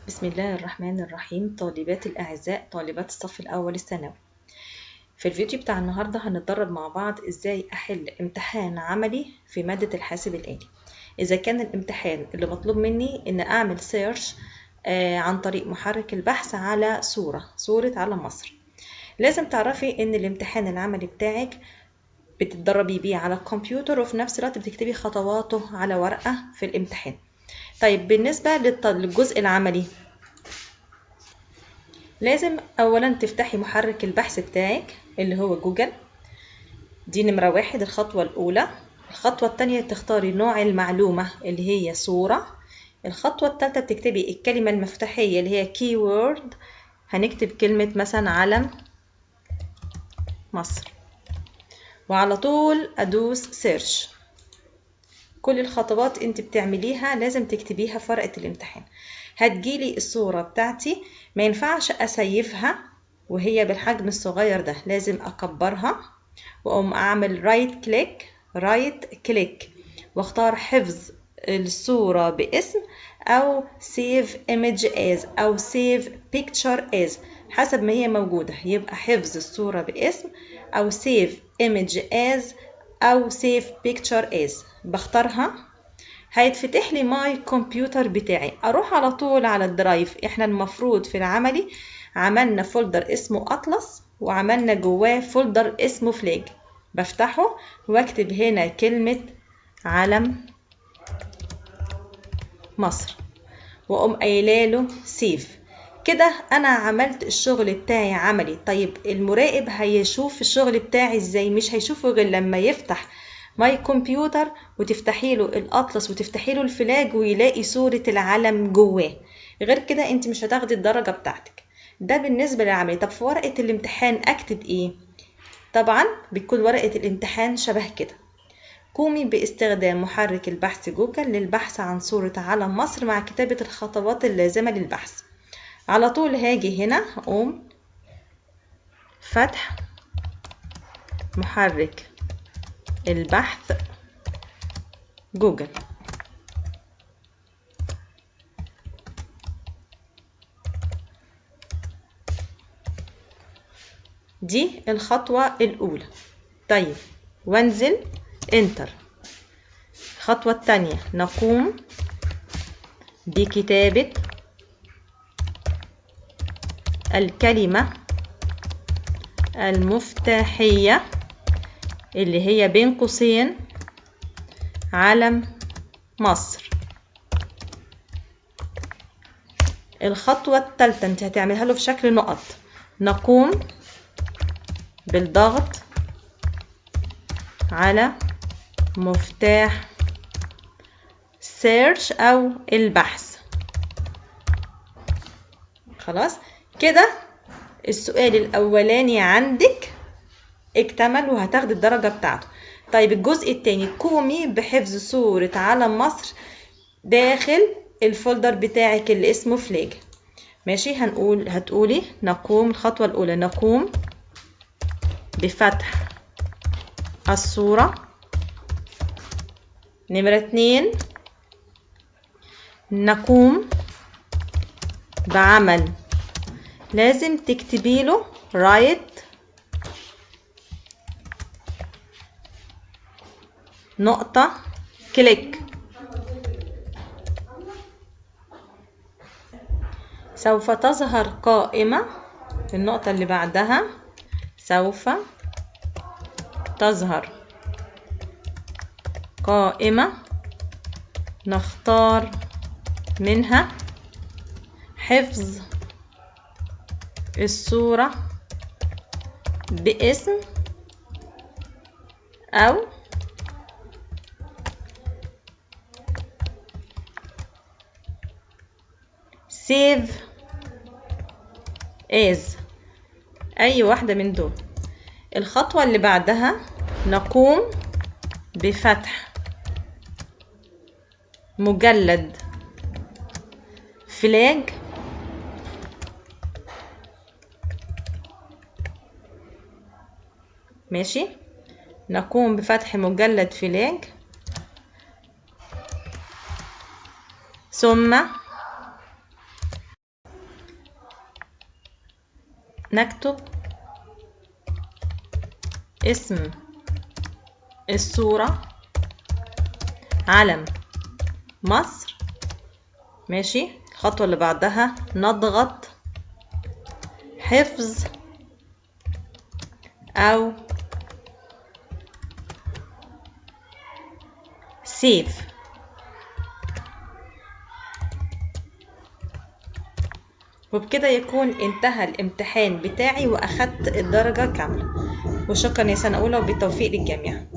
بسم الله الرحمن الرحيم. طالبات الأعزاء، طالبات الصف الأول الثانوي، في الفيديو بتاع النهاردة هنتدرب مع بعض إزاي أحل امتحان عملي في مادة الحاسب الآلي. إذا كان الامتحان اللي مطلوب مني إن أعمل سيرش عن طريق محرك البحث على صورة علم مصر، لازم تعرفي إن الامتحان العملي بتاعك بتتدربي بيه على الكمبيوتر، وفي نفس الوقت بتكتبي خطواته على ورقة في الامتحان. طيب بالنسبة للجزء العملي، لازم اولا تفتحي محرك البحث بتاعك اللي هو جوجل. دي نمرة 1، الخطوة الاولى. الخطوة الثانية تختاري نوع المعلومة اللي هي صورة. الخطوة الثالثة بتكتبي الكلمة المفتاحية اللي هي keyword. هنكتب كلمة مثلا علم مصر، وعلى طول ادوس سيرش. كل الخطوات انت بتعمليها لازم تكتبيها في ورقة الامتحان. هتجيلي الصورة بتاعتي، ما ينفعش اسيفها وهي بالحجم الصغير ده، لازم اكبرها واقوم اعمل رايت كليك واختار حفظ الصورة باسم او سيف ايمج از او سيف بيكتشر از، حسب ما هي موجودة. يبقى حفظ الصورة باسم او سيف ايمج از او سيف بيكتشر از، بختارها. هيتفتح لي ماي كمبيوتر بتاعي، اروح على طول على الدرايف. احنا المفروض في العملي عملنا فولدر اسمه اطلس وعملنا جواه فولدر اسمه فلاج، بفتحه واكتب هنا كلمة علم مصر واقوم قايلاله سيف. كده انا عملت الشغل بتاعي عملي. طيب المراقب هيشوف الشغل بتاعي ازاي؟ مش هيشوفه غير لما يفتح ماي كمبيوتر وتفتحي له الاطلس وتفتحي له الفلاج ويلاقي صورة العلم جواه. غير كده انت مش هتاخدي الدرجة بتاعتك. ده بالنسبة للعملي. طب في ورقة الامتحان اكتب ايه؟ طبعا بتكون ورقة الامتحان شبه كده. قومي باستخدام محرك البحث جوجل للبحث عن صورة علم مصر مع كتابة الخطوات اللازمة للبحث. على طول هاجي هنا أقوم فتح محرك البحث جوجل. دي الخطوة الأولى. طيب وانزل انتر. الخطوة الثانية نقوم بكتابة الكلمة المفتاحية اللي هي بين قوسين علم مصر. الخطوة الثالثة انت هتعملها له في شكل نقط. نقوم بالضغط على مفتاح سيرش او البحث. خلاص كده السؤال الاولاني عندك اكتمل وهتاخد الدرجة بتاعته. طيب الجزء الثاني، قومي بحفظ صورة علم مصر داخل الفولدر بتاعك اللي اسمه فلاج. ماشي، هتقولي نقوم. الخطوة الاولى نقوم بفتح الصورة. نمرة 2 نقوم بعمل، لازم تكتبي له رايت نقطة كليك. سوف تظهر قائمة. النقطة اللي بعدها سوف تظهر قائمة نختار منها حفظ الصورة باسم أو سيف از، أي واحدة من دول. الخطوة اللي بعدها نقوم بفتح مجلد فلاج. ماشي، نقوم بفتح مجلد فلاج ثم نكتب اسم الصورة، علم مصر. ماشي. الخطوة اللي بعدها نضغط حفظ أو سيف. وبكده يكون انتهى الامتحان بتاعي وأخدت الدرجة كاملة. وشكرا يا سنة أولى، وبالتوفيق للجميع.